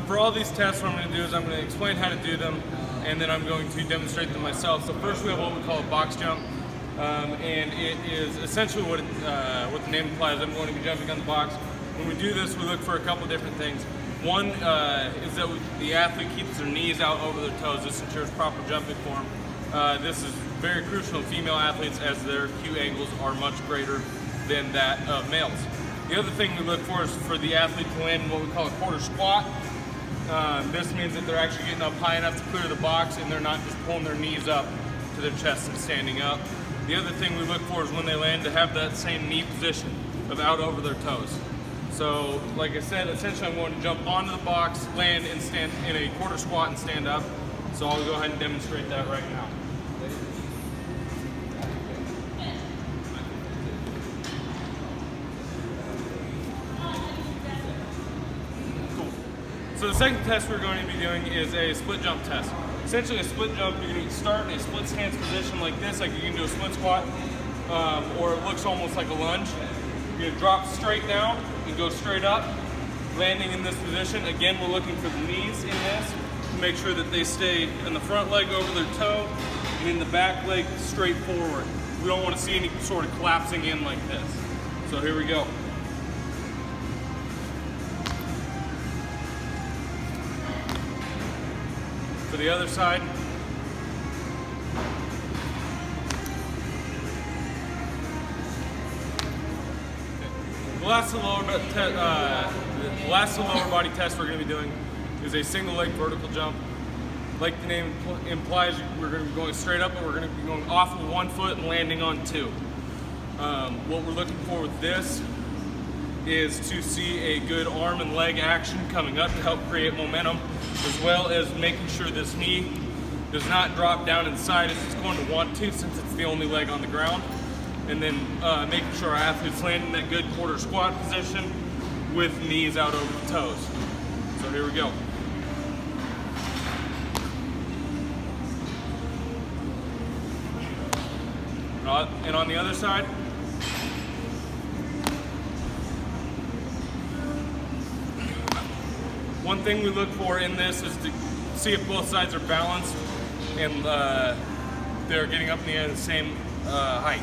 For all these tests, what I'm going to do is I'm going to explain how to do them, and then I'm going to demonstrate them myself. So first we have what we call a box jump, and it is essentially what the name implies. I'm going to be jumping on the box. When we do this, we look for a couple different things. One is that the athlete keeps their knees out over their toes. This ensures proper jumping form. This is very crucial in female athletes as their Q angles are much greater than that of males. The other thing we look for is for the athlete to land in what we call a quarter squat. This means that they're actually getting up high enough to clear the box and they're not just pulling their knees up to their chest and standing up. The other thing we look for is when they land to have that same knee position of out over their toes. So, like I said, essentially I'm going to jump onto the box, land, and stand in a quarter squat and stand up. So I'll go ahead and demonstrate that right now. So the second test we're going to be doing is a split jump test. Essentially a split jump, you're going to start in a split stance position like this, like you can do a split squat, or it looks almost like a lunge. You're going to drop straight down and go straight up, landing in this position. Again, we're looking for the knees in this to make sure that they stay in the front leg over their toe and in the back leg straight forward. We don't want to see any sort of collapsing in like this. So here we go. For the other side. The last lower body test we're going to be doing is a single leg vertical jump. Like the name implies, we're going to be going straight up, but we're going to be going off of one foot and landing on two. What we're looking for with this is to see a good arm and leg action coming up to help create momentum, as well as making sure this knee does not drop down inside as it's going to want to, since it's the only leg on the ground. And then making sure our athletes land in that good quarter squat position with knees out over the toes. So here we go. And on the other side. One thing we look for in this is to see if both sides are balanced and they're getting up in the air the same height.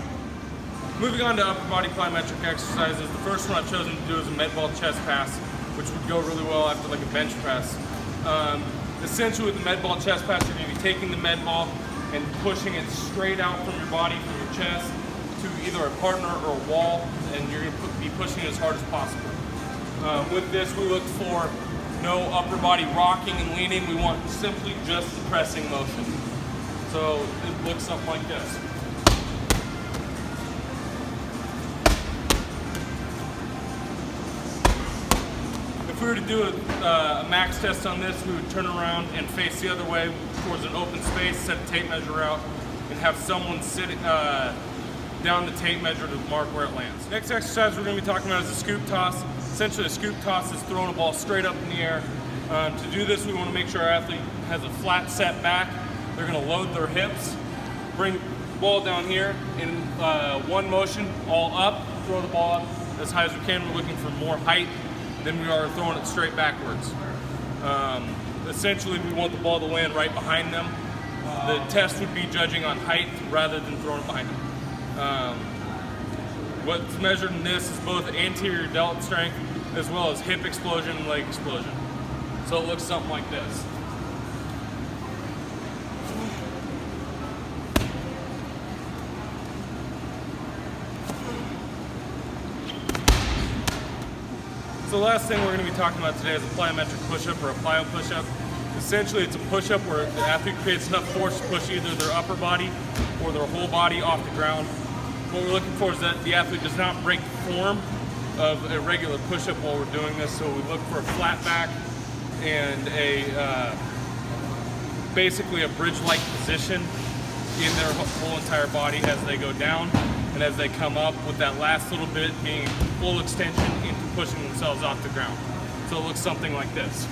Moving on to upper body plyometric exercises, the first one I've chosen to do is a med ball chest pass, which would go really well after like a bench press. Essentially with the med ball chest pass, you're going to be taking the med ball and pushing it straight out from your body, from your chest, to either a partner or a wall, and you're going to be pushing it as hard as possible. With this, we look for no upper body rocking and leaning. We want simply just the pressing motion. So it looks something like this. If we were to do a max test on this, we would turn around and face the other way towards an open space, set a tape measure out, and have someone sit down the tape measure to mark where it lands. Next exercise we're going to be talking about is a scoop toss. Essentially a scoop toss is throwing a ball straight up in the air. To do this, we want to make sure our athlete has a flat set back. They're going to load their hips, bring the ball down here in one motion, all up, throw the ball up as high as we can. We're looking for more height than we are throwing it straight backwards. Essentially, we want the ball to land right behind them. The test would be judging on height rather than throwing it behind them. What's measured in this is both anterior delt strength as well as hip explosion and leg explosion. So it looks something like this. So the last thing we're going to be talking about today is a plyometric push-up or a plyo push-up. Essentially, it's a push-up where the athlete creates enough force to push either their upper body or their whole body off the ground. What we're looking for is that the athlete does not break the form of a regular push-up while we're doing this. So we look for a flat back and basically a bridge-like position in their whole entire body as they go down and as they come up, with that last little bit being full extension into pushing themselves off the ground. So it looks something like this.